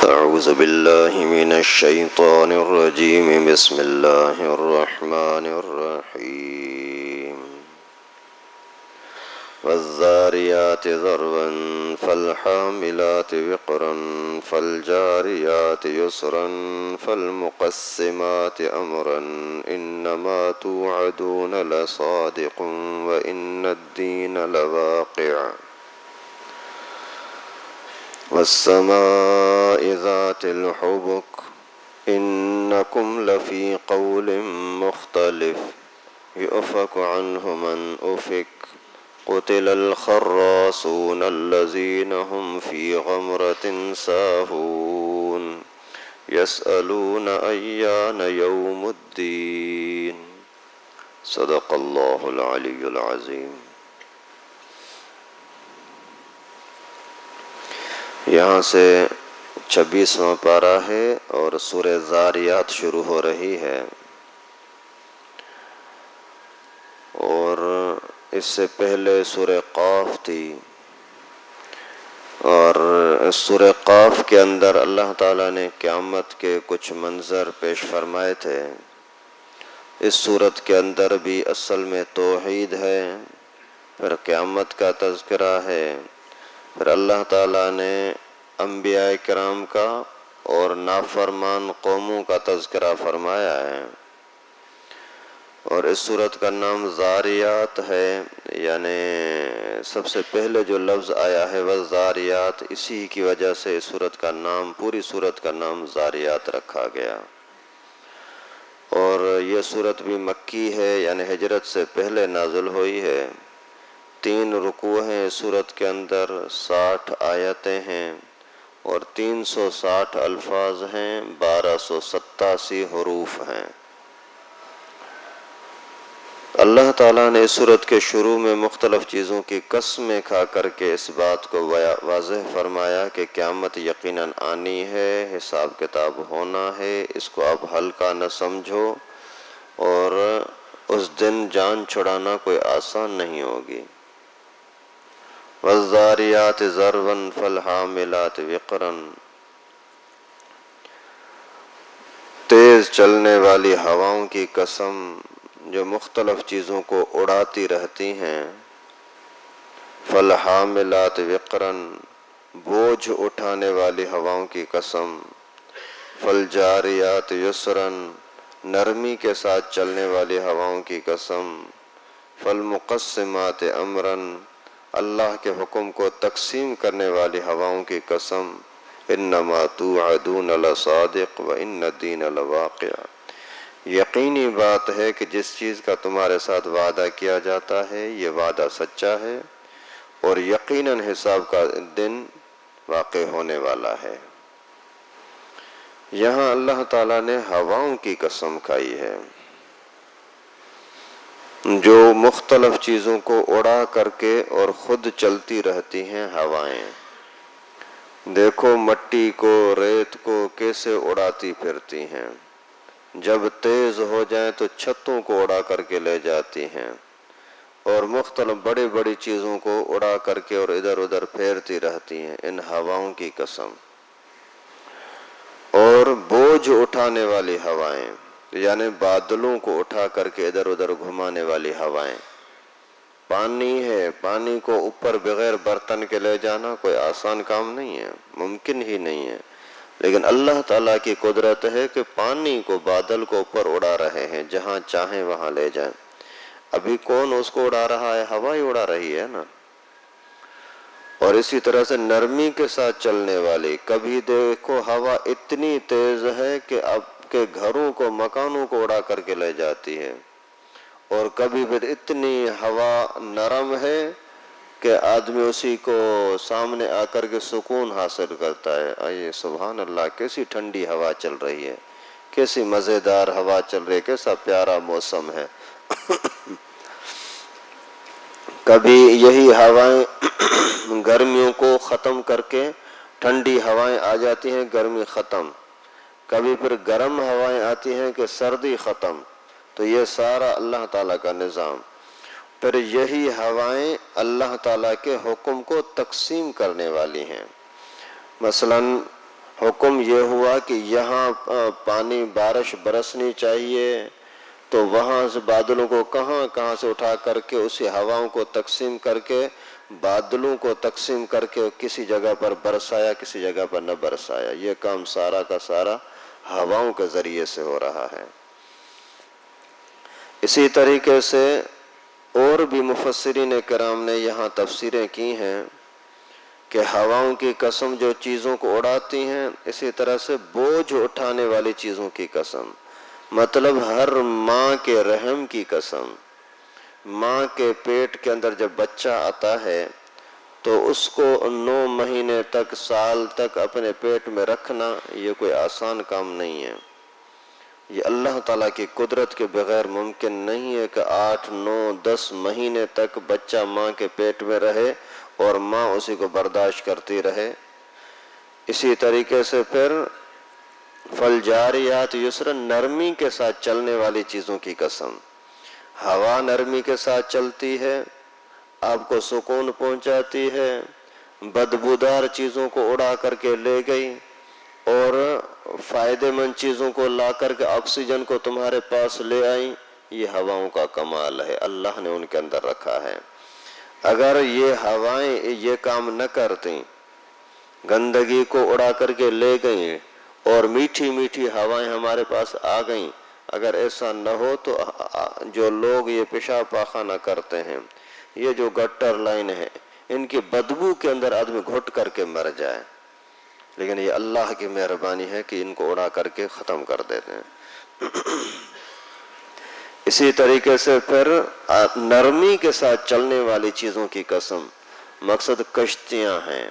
أعوذ بالله من الشيطان الرجيم بسم الله الرحمن الرحيم والذاريات ذروا فالحاملات وقرا فالجاريات يسرا فالمقسمات أمرا إنما توعدون لصادق وإن الدين لواقع والسماء ذات الحبك إنكم لفي قول مختلف يؤفك عنه من أفك قتل الخراصون الذين هم في غمرة ساهون يسألون أيان يوم الدين صدق الله العلي العظيم۔ یہاں سے 26واں پارہ ہے اور سورہ ذاریات شروع ہو رہی ہے، اور اس سے پہلے سورہ قاف تھی، اور سورہ قاف کے اندر اللہ تعالیٰ نے قیامت کے کچھ منظر پیش فرمائے تھے۔ اس سورت کے اندر بھی اصل میں توحید ہے، پھر قیامت کا تذکرہ ہے، پھر اللہ تعالیٰ نے انبیاء کرام کا اور نافرمان قوموں کا تذکرہ فرمایا ہے، اور اس سورت کا نام ذاریات ہے، یعنی سب سے پہلے جو لفظ آیا ہے وہ ذاریات، اسی کی وجہ سے اس سورت کا نام، پوری سورت کا نام ذاریات رکھا گیا۔ اور یہ سورت بھی مکی ہے، یعنی ہجرت سے پہلے نازل ہوئی ہے۔ 3 رکوع ہیں اس سورت کے اندر، 60 آیتیں ہیں اور 360 الفاظ ہیں، 1287 حروف ہیں۔ اللہ تعالیٰ نے اس سورت کے شروع میں مختلف چیزوں کی قسمیں کھا کر کے اس بات کو واضح فرمایا کہ قیامت یقیناً آنی ہے، حساب کتاب ہونا ہے، اس کو اب ہلکا نہ سمجھو، اور اس دن جان چھڑانا کوئی آسان نہیں ہوگی۔ والذاریات ذروا فالحاملات وقرا، تیز چلنے والی ہواؤں کی قسم جو مختلف چیزوں کو اڑاتی رہتی ہیں۔ فالحاملات وقرا، بوجھ اٹھانے والی ہواؤں کی قسم۔ فالجاریات یسرا، نرمی کے ساتھ چلنے والی ہواؤں کی قسم۔ فالمقسمات امرا، اللہ کے حکم کو تقسیم کرنے والی ہواؤں کی قسم۔ انما توعدون لصادق وان الدین لواقع، یقینی بات ہے کہ جس چیز کا تمہارے ساتھ وعدہ کیا جاتا ہے یہ وعدہ سچا ہے، اور یقیناً حساب کا دن واقع ہونے والا ہے۔ یہاں اللہ تعالیٰ نے ہواؤں کی قسم کھائی ہے جو مختلف چیزوں کو اڑا کر کے اور خود چلتی رہتی ہیں ہوائیں۔ دیکھو مٹی کو، ریت کو کیسے اڑاتی پھرتی ہیں، جب تیز ہو جائیں تو چھتوں کو اڑا کر کے لے جاتی ہیں، اور مختلف بڑی بڑی چیزوں کو اڑا کر کے اور ادھر ادھر پھیرتی رہتی ہیں، ان ہواؤں کی قسم۔ اور بوجھ اٹھانے والی ہوائیں، یعنی بادلوں کو اٹھا کر کے ادھر ادھر گھمانے والی ہوائیں۔ پانی ہے، پانی کو اوپر بغیر برتن کے لے جانا کوئی آسان کام نہیں ہے، ممکن ہی نہیں ہے، لیکن اللہ تعالیٰ کی قدرت ہے کہ پانی کو، بادل کو اوپر اڑا رہے ہیں، جہاں چاہیں وہاں لے جائیں۔ ابھی کون اس کو اڑا رہا ہے؟ ہوا ہی اڑا رہی ہے نا۔ اور اسی طرح سے نرمی کے ساتھ چلنے والی، کبھی دیکھو ہوا اتنی تیز ہے کہ اب کے گھروں کو، مکانوں کو اڑا کر کے لے جاتی ہے، اور کبھی پھر اتنی ہوا نرم ہے کہ آدمی اسی کو سامنے آ کر کے سکون حاصل کرتا ہے۔ آئیے سبحان اللہ، کیسی ٹھنڈی ہوا چل رہی ہے، کیسی مزیدار ہوا چل رہی ہے، کیسا پیارا موسم ہے۔ کبھی یہی ہوائیں گرمیوں کو ختم کر کے ٹھنڈی ہوائیں آ جاتی ہیں، گرمی ختم۔ کبھی پھر گرم ہوائیں آتی ہیں کہ سردی ختم۔ تو یہ سارا اللہ تعالیٰ کا نظام۔ پھر یہی ہوائیں اللہ تعالیٰ کے حکم کو تقسیم کرنے والی ہیں۔ مثلاً حکم یہ ہوا کہ یہاں پانی بارش برسنی چاہیے، تو وہاں سے بادلوں کو کہاں سے اٹھا کر کے اسی ہواؤں کو تقسیم کر کے، بادلوں کو تقسیم کر کے کسی جگہ پر برسایا، کسی جگہ پر نہ برسایا۔ یہ کام سارا کا سارا ہواؤں کے ذریعے سے ہو رہا ہے۔ اسی طریقے سے اور بھی مفسرین کرام نے یہاں تفسیریں کی ہیں کہ ہواؤں کی قسم جو چیزوں کو اڑاتی ہیں، اسی طرح سے بوجھ اٹھانے والی چیزوں کی قسم، مطلب ہر ماں کے رحم کی قسم۔ ماں کے پیٹ کے اندر جب بچہ آتا ہے تو اس کو 9 مہینے تک، سال تک اپنے پیٹ میں رکھنا یہ کوئی آسان کام نہیں ہے۔ یہ اللہ تعالیٰ کی قدرت کے بغیر ممکن نہیں ہے کہ 8، 9، 10 مہینے تک بچہ ماں کے پیٹ میں رہے اور ماں اسی کو برداشت کرتی رہے۔ اسی طریقے سے پھر فالجاریات یسرا، نرمی کے ساتھ چلنے والی چیزوں کی قسم۔ ہوا نرمی کے ساتھ چلتی ہے، آپ کو سکون پہنچاتی ہے، بدبودار چیزوں کو اڑا کر کے لے گئی اور فائدے مند چیزوں کو لا کر کے آکسیجن کو تمہارے پاس لے آئی۔ یہ ہواؤں کا کمال ہے، اللہ نے ان کے اندر رکھا ہے۔ اگر یہ ہوائیں یہ کام نہ کرتیں، گندگی کو اڑا کر کے لے گئیں اور میٹھی میٹھی ہوائیں ہمارے پاس آ گئیں، اگر ایسا نہ ہو تو جو لوگ یہ پیشاب پاخانہ کرتے ہیں، یہ جو گٹر لائن ہے، ان کی بدبو کے اندر آدمی گھٹ کر کے مر جائے، لیکن یہ اللہ کی مہربانی ہے کہ ان کو اڑا کر کے ختم کر دیتے ہیں۔ اسی طریقے سے پھر نرمی کے ساتھ چلنے والی چیزوں کی قسم، مقصد کشتیاں ہیں۔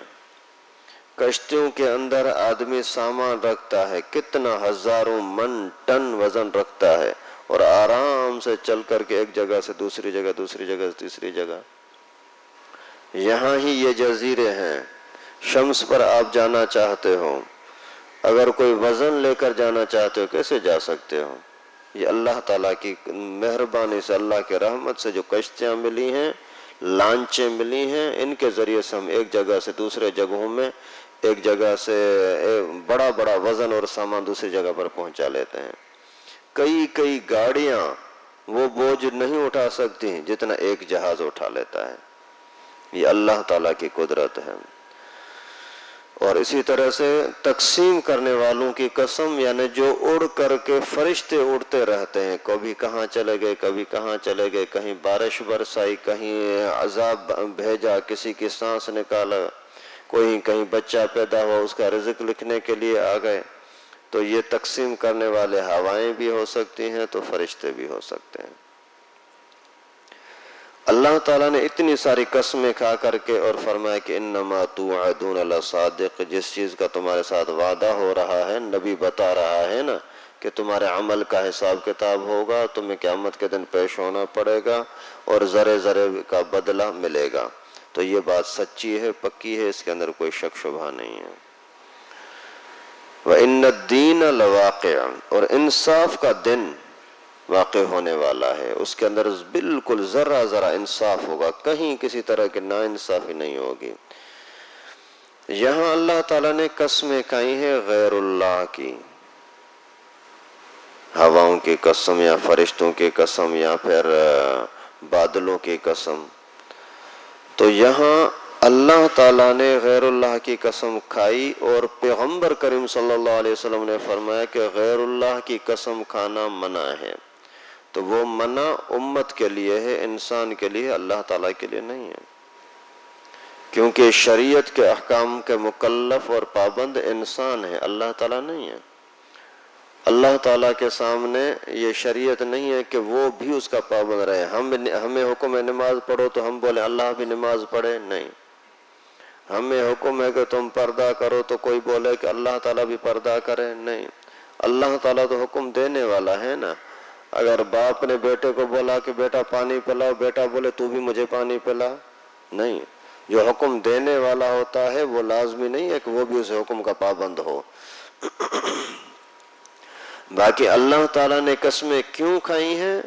کشتیوں کے اندر آدمی سامان رکھتا ہے، کتنا ہزاروں من ٹن وزن رکھتا ہے اور آرام سے چل کر کے ایک جگہ سے دوسری جگہ، دوسری جگہ سے تیسری جگہ۔ یہاں ہی یہ جزیرے ہیں، شمس پر آپ جانا چاہتے ہو، اگر کوئی وزن لے کر جانا چاہتے ہو کیسے جا سکتے ہو؟ یہ اللہ تعالیٰ کی مہربانی سے، اللہ کے رحمت سے جو کشتیاں ملی ہیں، لانچیں ملی ہیں، ان کے ذریعے سے ہم ایک جگہ سے دوسرے جگہوں میں، ایک جگہ سے بڑا بڑا وزن اور سامان دوسری جگہ پر پہنچا لیتے ہیں۔ کئی گاڑیاں وہ بوجھ نہیں اٹھا سکتی جتنا ایک جہاز اٹھا لیتا ہے۔ یہ اللہ تعالیٰ کی قدرت ہے۔ اور اسی طرح سے تقسیم کرنے والوں کی قسم، یعنی جو اڑ کر کے فرشتے اڑتے رہتے ہیں، کبھی کہاں چلے گئے، کبھی کہاں چلے گئے، کہیں بارش برسائی، کہیں عذاب بھیجا، کسی کی سانس نکالا، کوئی کہیں بچہ پیدا ہوا اس کا رزق لکھنے کے لیے آ گئے۔ تو یہ تقسیم کرنے والے ہوائیں بھی ہو سکتی ہیں تو فرشتے بھی ہو سکتے ہیں۔ اللہ تعالیٰ نے اتنی ساری قسمیں کھا کر کے اور فرمایا کہ انما توعدون لصادق، جس چیز کا تمہارے ساتھ وعدہ ہو رہا ہے، نبی بتا رہا ہے نا کہ تمہارے عمل کا حساب کتاب ہوگا، تمہیں قیامت کے دن پیش ہونا پڑے گا اور ذرے ذرے کا بدلہ ملے گا، تو یہ بات سچی ہے، پکی ہے، اس کے اندر کوئی شک شبہ نہیں ہے۔ وَإِنَّ الدِّينَ لَوَاقِعٌ، اور انصاف کا دن واقع ہونے والا ہے، اس کے اندر بالکل ذرہ ذرہ انصاف ہوگا، کہیں کسی طرح کی ناانصافی نہیں ہوگی۔ یہاں اللہ تعالیٰ نے قسمیں کھائی ہیں غیر اللہ کی، ہواؤں کی قسم یا فرشتوں کی قسم یا پھر بادلوں کی قسم۔ تو یہاں اللہ تعالیٰ نے غیر اللہ کی قسم کھائی اور پیغمبر کریم صلی اللہ علیہ وسلم نے فرمایا کہ غیر اللہ کی قسم کھانا منع ہے۔ تو وہ منع امت کے لیے ہے، انسان کے لیے، اللہ تعالیٰ کے لیے نہیں ہے، کیونکہ شریعت کے احکام کے مکلف اور پابند انسان ہے، اللہ تعالیٰ نہیں ہے۔ اللہ تعالیٰ کے سامنے یہ شریعت نہیں ہے کہ وہ بھی اس کا پابند رہے۔ ہمیں حکم ہے نماز پڑھو تو ہم بولے اللہ بھی نماز پڑھے، نہیں۔ ہمیں حکم ہے کہ تم پردہ کرو تو کوئی بولے کہ اللہ تعالیٰ بھی پردہ کرے، نہیں۔ اللہ تعالیٰ تو حکم دینے والا ہے نا۔ اگر باپ نے بیٹے کو بولا کہ بیٹا پانی پلاؤ، بیٹا بولے تو بھی مجھے پانی پلا، نہیں۔ جو حکم دینے والا ہوتا ہے وہ لازمی نہیں ہے کہ وہ بھی اس حکم کا پابند ہو۔ باقی اللہ تعالیٰ نے قسمیں کیوں کھائی ہیں؟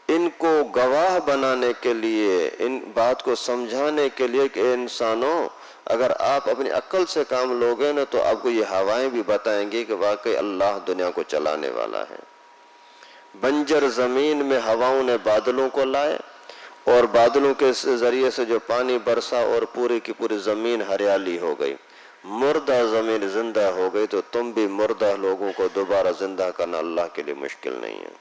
ان کو گواہ بنانے کے لیے، ان بات کو سمجھانے کے لیے کہ انسانوں اگر آپ اپنی عقل سے کام لوگے نا تو آپ کو یہ ہوائیں بھی بتائیں گے کہ واقعی اللہ دنیا کو چلانے والا ہے۔ بنجر زمین میں ہواؤں نے بادلوں کو لائے اور بادلوں کے ذریعے سے جو پانی برسا اور پوری کی پوری زمین ہریالی ہو گئی، مردہ زمین زندہ ہو گئی، تو تم بھی مردہ لوگوں کو دوبارہ زندہ کرنا اللہ کے لیے مشکل نہیں ہے۔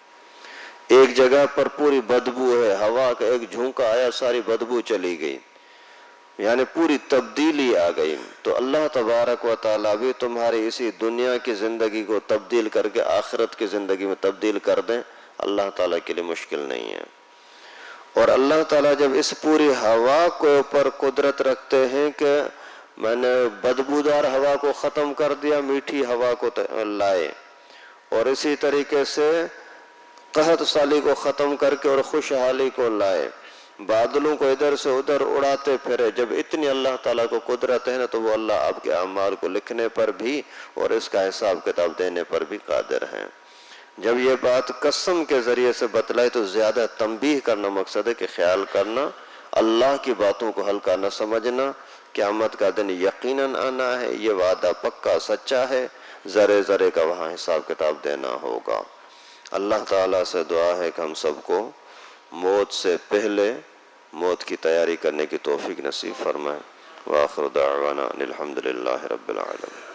ایک جگہ پر پوری بدبو ہے، ہوا کا ایک جھونکا آیا ساری بدبو چلی گئی، یعنی پوری تبدیلی آ گئی۔ تو اللہ تبارک و تعالیٰ بھی تمہاری اسی دنیا کی زندگی کو تبدیل کر کے آخرت کی زندگی میں تبدیل کر دیں، اللہ تعالیٰ کے لیے مشکل نہیں ہے۔ اور اللہ تعالیٰ جب اس پوری ہوا کے اوپر قدرت رکھتے ہیں کہ میں نے بدبودار ہوا کو ختم کر دیا، میٹھی ہوا کو لائے، اور اسی طریقے سے قحط سالی کو ختم کر کے اور خوشحالی کو لائے، بادلوں کو ادھر سے ادھر اڑاتے پھرے، جب اتنی اللہ تعالیٰ کو قدرت ہے نا تو وہ اللہ آپ کے اعمال کو لکھنے پر بھی اور اس کا حساب کتاب دینے پر بھی قادر ہیں۔ جب یہ بات قسم کے ذریعے سے بتلائی تو زیادہ تنبیہ کرنا مقصد ہے کہ خیال کرنا، اللہ کی باتوں کو ہلکا نہ سمجھنا، قیامت کا دن یقیناً آنا ہے، یہ وعدہ پکا سچا ہے، ذرے ذرے کا وہاں حساب کتاب دینا ہوگا۔ اللہ تعالیٰ سے دعا ہے کہ ہم سب کو موت سے پہلے موت کی تیاری کرنے کی توفیق نصیب فرمائے۔ وآخر دعوانا الحمدللہ رب العالمین۔